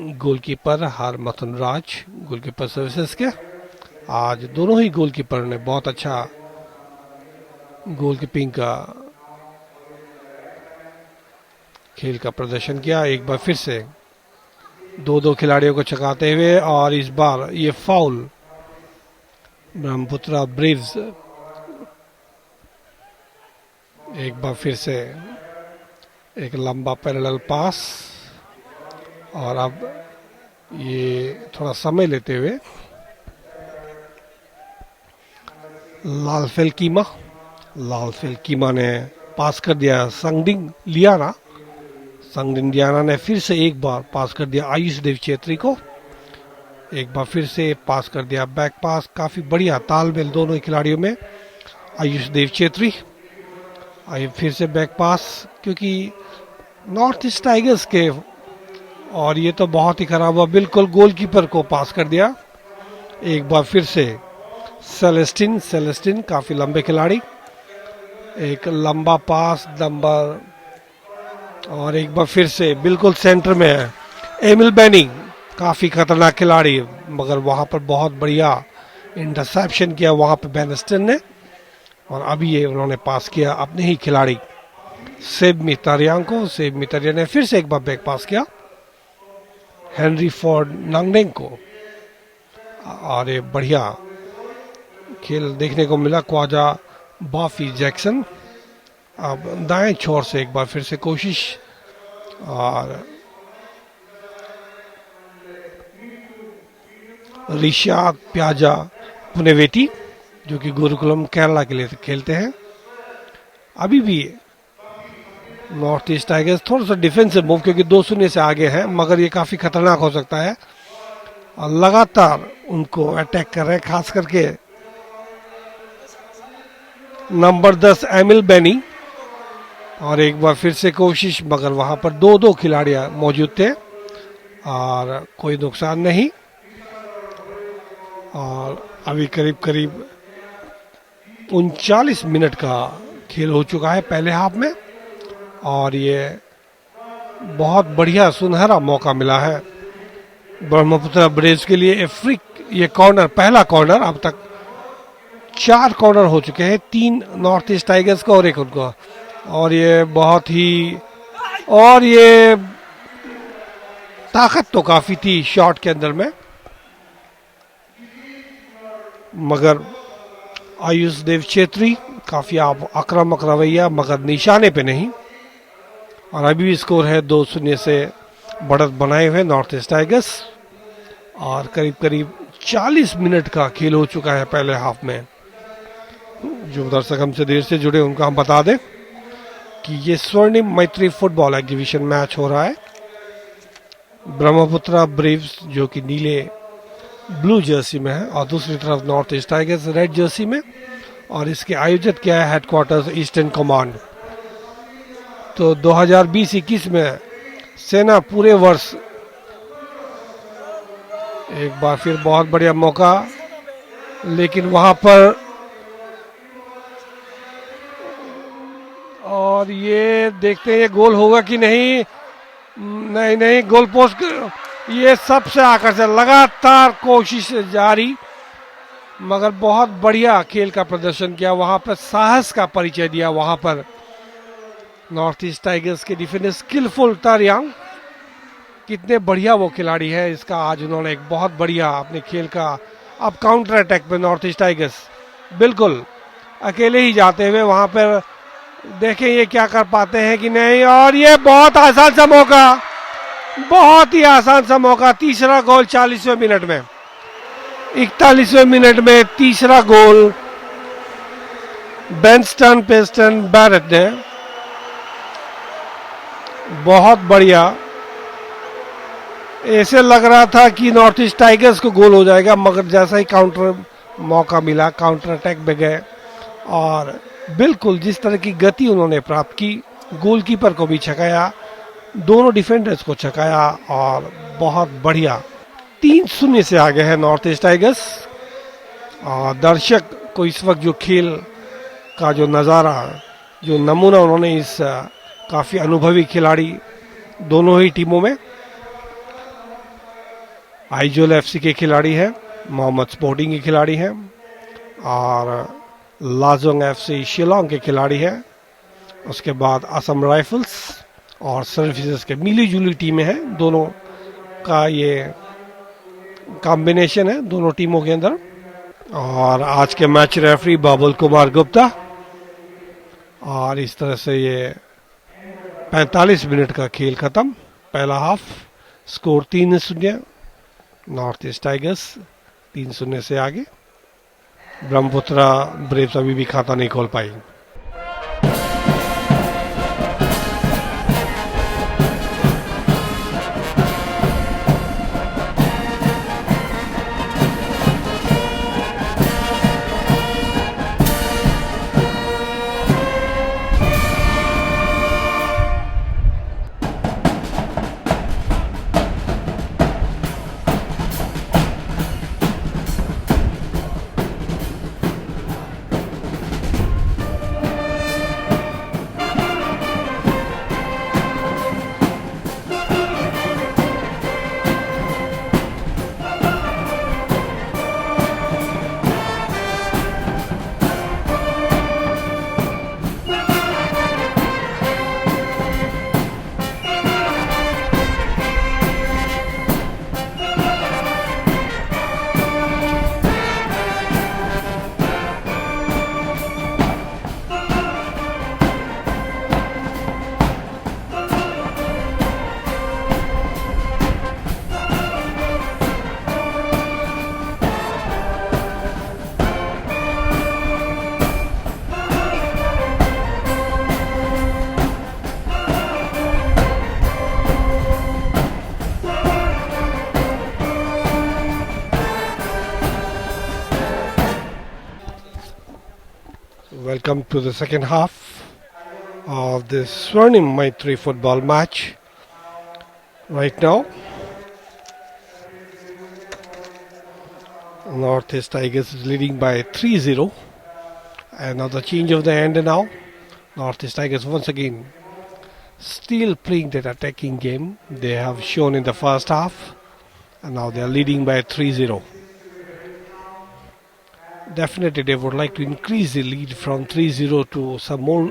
गोलकीपर हरमथुन राज, गोलकीपर सर्विसेज के, आज दोनों ही गोलकीपर ने बहुत अच्छा गोलकीपिंग का खेल का प्रदर्शन किया। एक बार फिर से 2 खिलाड़ियों को छकाते हुए, और इस बार ये फाउल ब्रह्मपुत्र ब्रेव्स। एक बार फिर से एक लंबा पैरेलल पास, और अब ये थोड़ा समय लेते हुए लालफेल कीमा ने पास कर दिया संगडिंग लियाना ने फिर से एक बार पास कर दिया आयुष देव छेत्री को। एक बार फिर से पास कर दिया बैक पास, काफी बढ़िया तालमेल दोनों ही खिलाड़ियों में। आयुष देव छेत्री आइए फिर से बैक पास, क्योंकि नॉर्थ ईस्ट टाइगर्स के और ये तो बहुत ही खराब हुआ, बिल्कुल गोलकीपर को पास कर दिया। एक बार फिर से सेलेस्टिन काफी लंबे खिलाड़ी, एक लंबा पास नंबर, और एक बार फिर से बिल्कुल सेंटर में है एमिल बेनी, काफी खतरनाक खिलाड़ी, मगर वहां पर बहुत बढ़िया इंटरसेप्शन किया वहां पे बेनस्टन ने। और अभी ये उन्होंने पास किया अपने ही खिलाड़ी सेब मितारियां को। सेब मितारिया ने फिर से एक बार बैक पास किया हेनरी फोर्ड नांगडेंग को, और ये बढ़िया खेल देखने को मिला। ख्वाजा बाफी जैक्सन अब दाएं छोर से एक बार फिर से कोशिश, और रिशाद प्याजा पुनेवेटी जो कि गुरुकुलम केरला के लिए खेलते हैं। अभी भी नॉर्थ ईस्ट टाइगर्स थोड़ा सा डिफेंसिव मूव, क्योंकि 2-0 से आगे हैं, मगर ये काफी खतरनाक हो सकता है। और लगातार उनको अटैक कर रहे हैं, खास करके नंबर 10 एमिल बेनी। और एक बार फिर से कोशिश, मगर वहां पर 2 खिलाड़ी मौजूद थे और कोई नुकसान नहीं। और अभी करीब करीब 39 मिनट का खेल हो चुका है पहले हाफ में, और ये बहुत बढ़िया सुनहरा मौका मिला है ब्रह्मपुत्र ब्रेव्स के लिए। ये कॉर्नर, पहला कॉर्नर, अब तक 4 कॉर्नर हो चुके हैं, 3 नॉर्थ ईस्ट टाइगर्स का और 1 उनका। और ये बहुत ही, और ये ताकत तो काफी थी शॉट के अंदर में, मगर आयुष देव छेत्री काफी आक्रामक रवैया, मगर निशाने पे नहीं। और अभी भी स्कोर है 2-0 से बढ़त बनाए हुए नॉर्थ ईस्ट टाइगर्स। और करीब करीब 40 मिनट का खेल हो चुका है पहले हाफ में। जो दर्शक हमसे देर से जुड़े उनको हम बता दें कि ये स्वर्णिम मैत्री फुटबॉल एग्जीबिशन मैच हो रहा है। ब्रह्मपुत्र ब्रेव्स जो कि नीले ब्लू जर्सी में है, और दूसरी तरफ north East tigers red Jersey में। और इसके आयोजित किया है हेडक्वार्टर्स ईस्टर्न कमांड। तो 2020-21 में सेना पूरे वर्ष, एक बार फिर बहुत बढ़िया मौका, लेकिन वहां पर, और ये देखते हैं ये गोल होगा कि नहीं। नहीं, गोल पोस्ट, ये सबसे आकर्षक, लगातार कोशिश जारी, मगर बहुत बढ़िया खेल का प्रदर्शन किया वहां पर, साहस का परिचय दिया वहां पर नॉर्थ ईस्ट टाइगर्स के डिफेंडर। स्किलफुल तारियांग, कितने बढ़िया वो खिलाड़ी है, इसका आज उन्होंने एक बहुत बढ़िया अपने खेल का। अब काउंटर अटैक पे नॉर्थ ईस्ट टाइगर्स बिल्कुल अकेले ही जाते हुए वहां पर, देखें ये क्या कर पाते हैं कि नहीं। और ये बहुत आसान सा मौका, बहुत ही आसान सा मौका, तीसरा गोल 40वें मिनट में, 41वें मिनट में तीसरा गोल बेंस्टन पेस्टन बैरेट ने। बहुत बढ़िया, ऐसे लग रहा था कि नॉर्थ ईस्ट टाइगर्स को गोल हो जाएगा, मगर जैसा ही काउंटर मौका मिला, काउंटर अटैक में गए, और बिल्कुल जिस तरह की गति उन्होंने प्राप्त की, गोलकीपर को भी छकाया, दोनों डिफेंडर्स को छकाया, और बहुत बढ़िया 3-0 से आगे है नॉर्थ ईस्ट टाइगर्स। और दर्शक को इस वक्त जो खेल का जो नज़ारा, जो नमूना उन्होंने इस काफ़ी अनुभवी खिलाड़ी दोनों ही टीमों में, आइजोल एफसी के खिलाड़ी हैं, मोहम्मद स्पोर्टिंग के खिलाड़ी हैं, और लाजोंग एफसी शिलोंग के खिलाड़ी हैं, उसके बाद असम राइफल्स और सर्विसेज के, मिली जुली टीमें हैं, दोनों का ये कॉम्बिनेशन है दोनों टीमों के अंदर। और आज के मैच रेफरी बाबुल कुमार गुप्ता। और इस तरह से ये 45 मिनट का खेल खत्म, पहला half, score 3-0, north East tigers 3-0 से आगे। ब्रह्मपुत्र ब्रेव्स अभी भी खाता नहीं खोल पाई। Welcome to the second half of this Swarnim Maitri football match. Right now, Northeast Tigers is leading by 3-0. Another change of the end now. Northeast Tigers once again still playing that attacking game they have shown in the first half, and now they are leading by 3-0. Definitely they would like to increase the lead from 3-0 to some more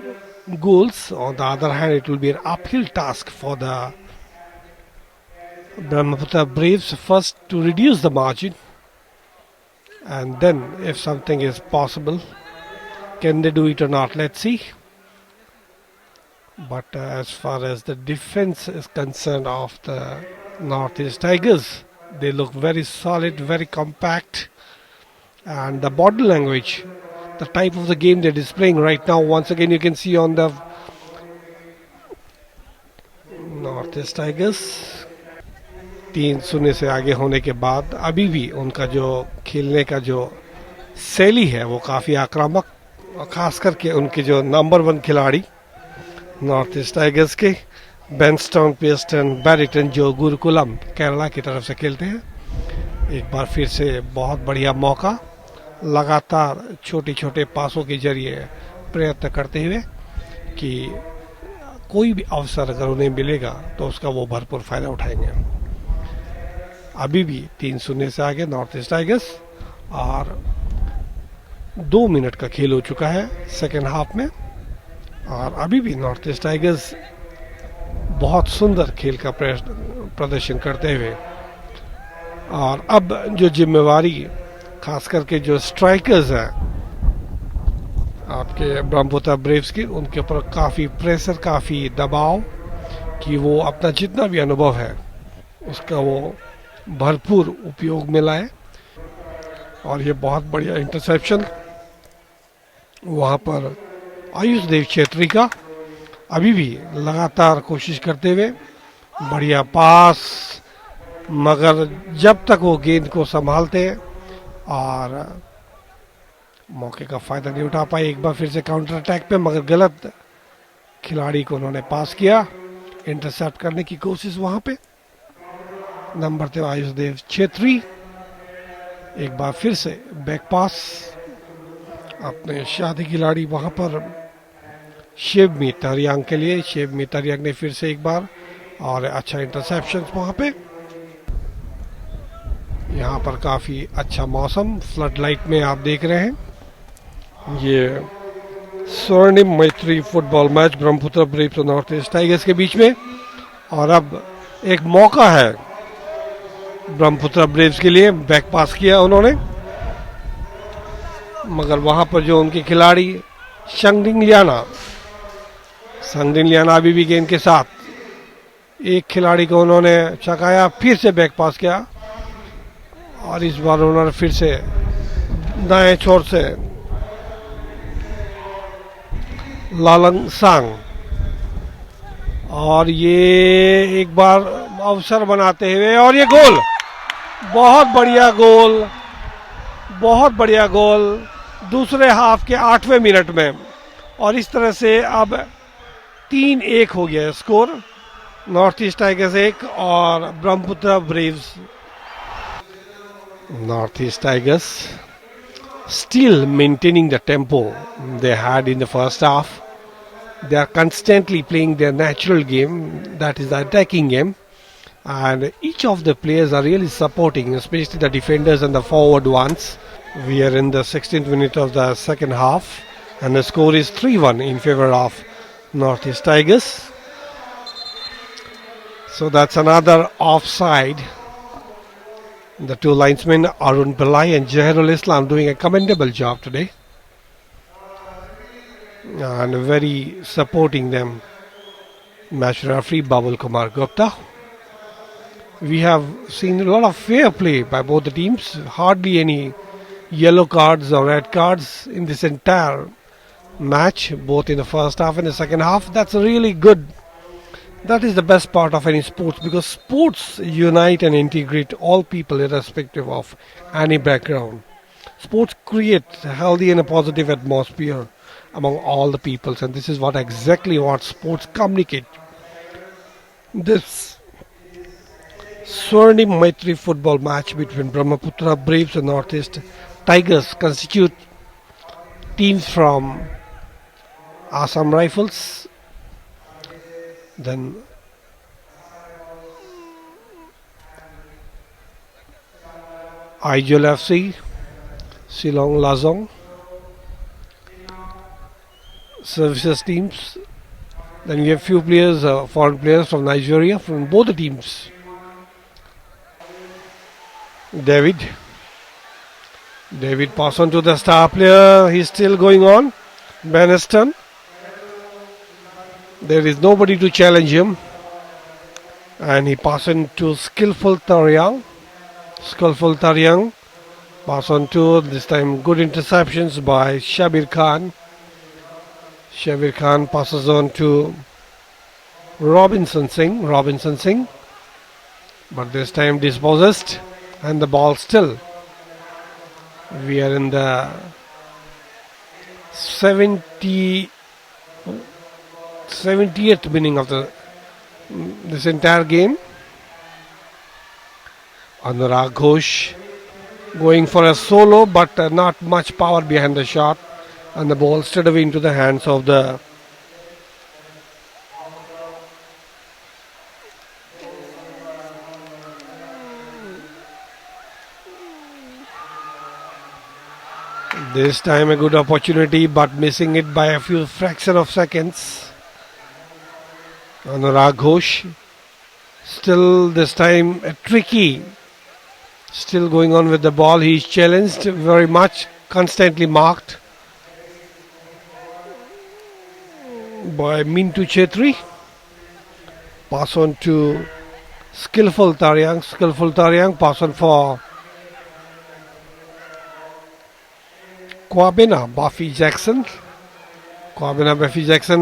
goals. On the other hand, it will be an uphill task for the Brahmaputra Braves first to reduce the margin, and then if something is possible, can they do it or not? Let's see. But as far as the defense is concerned of the Northeast Tigers, they look very solid, very compact, and the body language, the type of the game they're displaying right now, once again you can see on the Northeast Tigers 3-0 से आगे होने के बाद अभी भी उनका जो खेलने का जो शैली है वो काफ़ी आक्रामक, खास करके उनके जो नंबर 1 खिलाड़ी नॉर्थ ईस्ट टाइगर्स के बेंस्टन पेस्टन बैरिटन जो गुरुकुलम केरला की तरफ से खेलते हैं. एक बार फिर से बहुत बढ़िया मौका, लगातार छोटे छोटे पासों के जरिए प्रयत्न करते हुए कि कोई भी अवसर अगर उन्हें मिलेगा तो उसका वो भरपूर फायदा उठाएंगे. अभी भी 3-0 से आगे नॉर्थ ईस्ट टाइगर्स, और 2 मिनट का खेल हो चुका है सेकेंड हाफ में, और अभी भी नॉर्थ ईस्ट टाइगर्स बहुत सुंदर खेल का प्रदर्शन करते हुए, और अब जो जिम्मेवारी खास करके जो स्ट्राइकर्स हैं आपके ब्रह्मपुत्र ब्रेव्स की, उनके ऊपर काफ़ी प्रेशर, काफ़ी दबाव कि वो अपना जितना भी अनुभव है उसका वो भरपूर उपयोग में लाए. और ये बहुत बढ़िया इंटरसेप्शन वहाँ पर आयुष देव छेत्री का, अभी भी लगातार कोशिश करते हुए बढ़िया पास, मगर जब तक वो गेंद को संभालते हैं और मौके का फ़ायदा नहीं उठा पाए. एक बार फिर से काउंटर अटैक पे, मगर गलत खिलाड़ी को उन्होंने पास किया, इंटरसेप्ट करने की कोशिश वहाँ पे. नंबर 3 आयुष देव छेत्री, एक बार फिर से बैक पास अपने शादी खिलाड़ी वहाँ पर शिव मितारियांग के लिए. शिव मितारियांग ने फिर से एक बार, और अच्छा इंटरसेप्शन वहाँ पे. यहाँ पर काफ़ी अच्छा मौसम, फ्लड लाइट में आप देख रहे हैं. ये स्वर्णिम मैत्री फुटबॉल मैच ब्रह्मपुत्र ब्रेव्स और नॉर्थ ईस्ट टाइगर्स के बीच में, और अब एक मौका है ब्रह्मपुत्र ब्रेव्स के लिए. बैक पास किया उन्होंने, मगर वहाँ पर जो उनके खिलाड़ी संगडिंग लियाना अभी भी गेंद के साथ, एक खिलाड़ी को उन्होंने चकाया, फिर से बैक पास किया, और इस बार उन्होंने फिर से दाएं छोर से लालंग सांग, और ये एक बार अवसर बनाते हुए, और ये गोल, बहुत बढ़िया गोल, बहुत बढ़िया गोल दूसरे हाफ के 8वें मिनट में. और इस तरह से अब 3-1 हो गया स्कोर. नॉर्थ ईस्ट टाइगर्स 1 और Brahmaputra Braves. North East Tigers still maintaining the tempo they had in the first half. They are constantly playing their natural game, that is the attacking game, and each of the players are really supporting, especially the defenders and the forward ones. We are in the 16th minute of the second half, and the score is 3-1 in favor of North East Tigers. So that's another offside. The two linesmen, Arun Pillai and Jaharul Islam, doing a commendable job today, and very supporting them, match referee Babul Kumar Gupta. We have seen a lot of fair play by both the teams, hardly any yellow cards or red cards in this entire match, both in the first half and the second half. That's really good. That is the best part of any sports, because sports unite and integrate all people irrespective of any background. Sports create a healthy and a positive atmosphere, among all the peoples, and this is what exactly what sports communicate. This Swarnim Maitri football match between Brahmaputra Braves and Northeast Tigers constitute teams from Assam Rifles, then Aijol FC, Shillong Lazong services teams. Then we have few players, foreign players from Nigeria from both the teams. David pass on to the star player. He's still going on. Beniston. There is nobody to challenge him. And he pass on to Skillful Taryang. Pass on to, this time, good interceptions by Shabir Khan. Shabir Khan passes on to Robinson Singh. But this time dispossessed. And the ball still. We are in the 70th inning of this entire game. Anurag Ghosh going for a solo, but not much power behind the shot, and the ball straight away into the hands of the this time a good opportunity, but missing it by a few fraction of seconds. Anurag Ghosh still this time a tricky, still going on with the ball. He is challenged very much, constantly marked by Mintu Chetri. Pass on to Skillful Taryang. Pass on for Kwabena Buffy Jackson.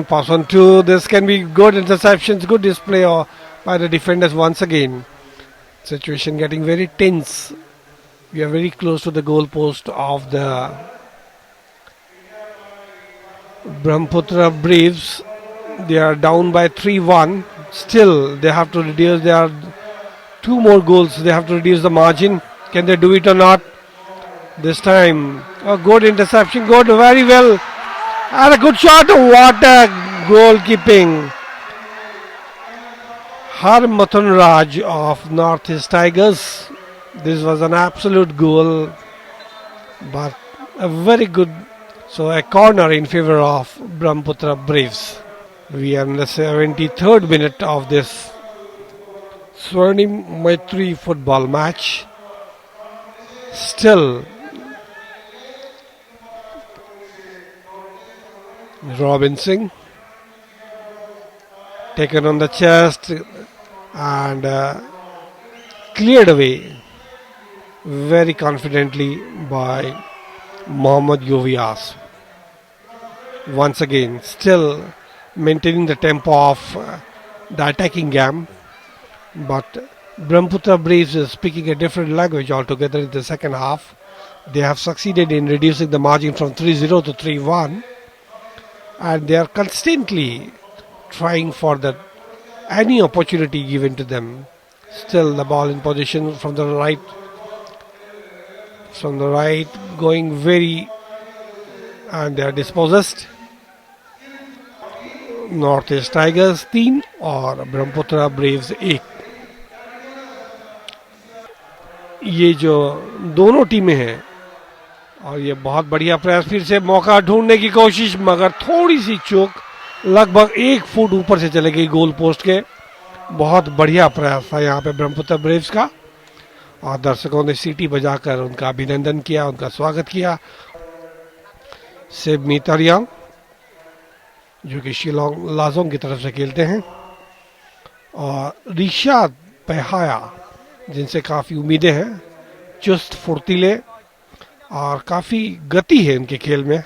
Pass on to, this can be good interceptions, good display by the defenders once again. Situation getting very tense. We are very close to the goal post of the Brahmaputra Braves. They are down by 3-1. Still, they have to reduce. There are 2 more goals. They have to reduce the margin. Can they do it or not? This time, a good interception. Good, very well. And a good shot. What a goalkeeping. Harmathan Raj of Northeast Tigers. This was an absolute goal, but a very good. So a corner in favor of Brahmaputra Braves. We are in the 73rd minute of this Swarnim Maitri football match. Still, Robinson taken on the chest and cleared away very confidently by Mohammad Yovias. Once again, still maintaining the tempo of the attacking game, but Brahmaputra Braves is speaking a different language altogether in the second half. They have succeeded in reducing the margin from 3-0 to 3-1, and they are constantly trying for any opportunity given to them. Still the ball in position from the right, going very, and they are dispossessed. Northeast Tigers 3 और Brahmaputra Braves 1. ये जो दोनों टीमें हैं, और ये बहुत बढ़िया प्रयास, फिर से मौका ढूंढने की कोशिश, मगर थोड़ी सी चूक, लगभग 1 फुट ऊपर से चले गई गोल पोस्ट के. बहुत बढ़िया प्रयास था यहाँ पे ब्रह्मपुत्र ब्रेव्स का, और दर्शकों ने सीटी बजाकर उनका अभिनंदन किया, उनका स्वागत किया. सेब मीतरियांग जो कि शिलोंग लाजोंग की तरफ से खेलते हैं, और रिशाद पहाया जिनसे काफ़ी उम्मीदें हैं, चुस्त फुर्तीले और काफ़ी गति है उनके खेल में,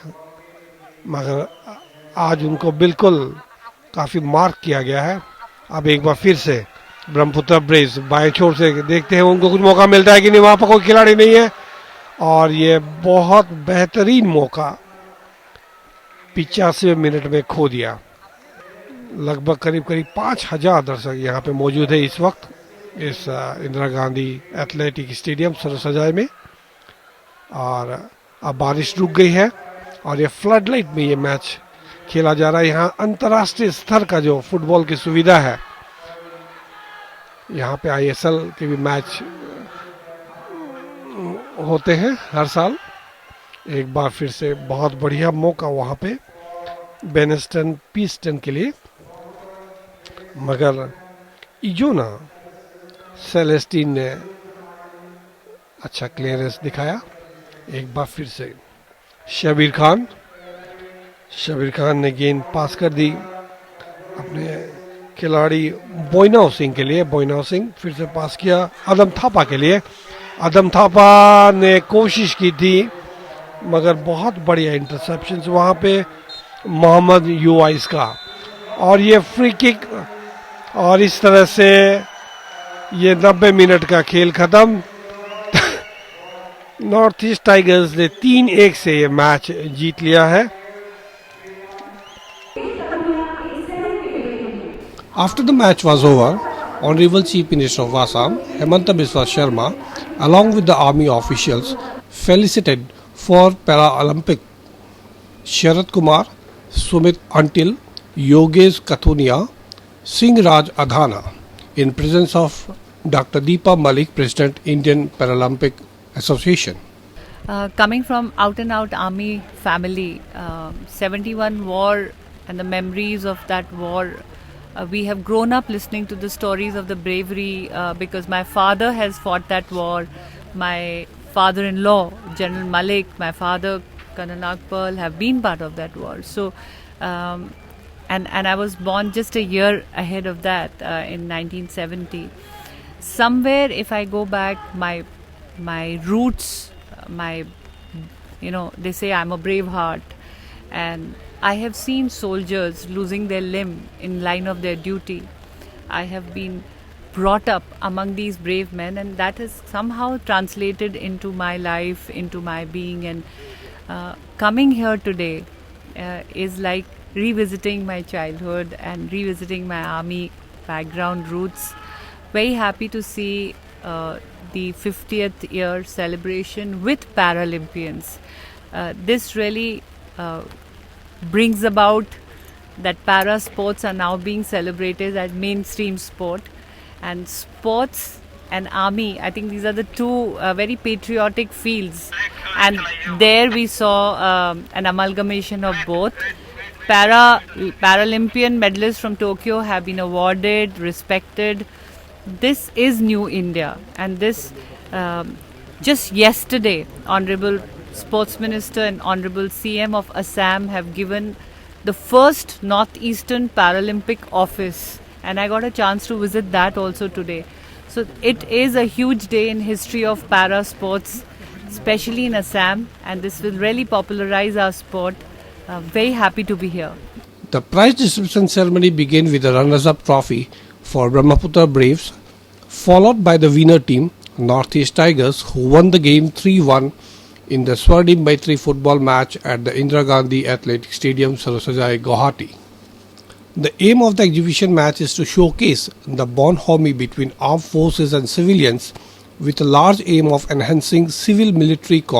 मगर आज उनको बिल्कुल काफ़ी मार्क किया गया है. अब एक बार फिर से ब्रह्मपुत्र ब्रेव्स बाएं छोर से देखते हैं उनको कुछ मौका मिलता है कि नहीं. वहाँ पर कोई खिलाड़ी नहीं है, और ये बहुत बेहतरीन मौका 85वें मिनट में खो दिया। लगभग करीब करीब 5000 दर्शक यहाँ पे मौजूद है इस वक्त इस इंदिरा गांधी एथलेटिक स्टेडियम सरोसजाई में। और अब बारिश रुक गई है और ये फ्लड लाइट में ये मैच खेला जा रहा है। यहाँ अंतर्राष्ट्रीय स्तर का जो फुटबॉल की सुविधा है, यहाँ पे ISL के भी मैच होते हैं हर साल। एक बार फिर से बहुत बढ़िया मौका वहाँ पे बेनस्टन पीस्टन के लिए, मगर इजोना सेलेस्टीन ने अच्छा क्लियरेंस दिखाया। एक बार फिर से शबीर खान ने गेंद पास कर दी अपने खिलाड़ी बोइनाव सिंह के लिए। बोइनाव सिंह फिर से पास किया आदम थापा के लिए। आदम थापा ने कोशिश की थी मगर बहुत बढ़िया इंटरसेप्शन वहाँ पे मोहम्मद यूआइस का, और ये फ्री किक। और इस तरह से ये 90 मिनट का खेल खत्म। नॉर्थ ईस्ट टाइगर्स ने 3-1 से ये मैच जीत लिया है। After the match was over, Honorable Chief Minister of Assam, Hemanta Biswa Sharma, along with the army officials, felicited for Paralympic Sharad Kumar, Sumit Until, Yogesh Kathunia, Singh Raj Adhana, in presence of Dr. Deepa Malik, President, Indian Paralympic Association. Coming from out and out army family, 71 war and the memories of that war. We have grown up listening to the stories of the bravery because my father has fought that war. My father-in-law, General Malik, my father, Colonel Nagpal, have been part of that war. So, and I was born just a year ahead of that in 1970. Somewhere, if I go back, my roots, they say I'm a brave heart, and I have seen soldiers losing their limb in line of their duty. I have been brought up among these brave men, and that has somehow translated into my life, into my being. And coming here today is like revisiting my childhood and revisiting my army background roots. Very happy to see the 50th year celebration with Paralympians. This really brings about that para sports are now being celebrated as mainstream sport, and sports and army, I think these are the two very patriotic fields, and there we saw an amalgamation of both. Paralympian medalists from Tokyo have been awarded, respected. This is new India, and this just yesterday Honorable Sports Minister and Honorable CM of Assam have given the first Northeastern Paralympic office, and I got a chance to visit that also today. So it is a huge day in history of para sports, especially in Assam, and this will really popularize our sport. Very happy to be here. The prize distribution ceremony began with the runners-up trophy for Brahmaputra Braves, followed by the winner team, Northeast Tigers, who won the game 3-1 in the Swarnim Maitri football match at the Indira Gandhi Athletic Stadium, Sarosajai, Guwahati. The aim of the exhibition match is to showcase the bonhomie between armed forces and civilians, with a large aim of enhancing civil-military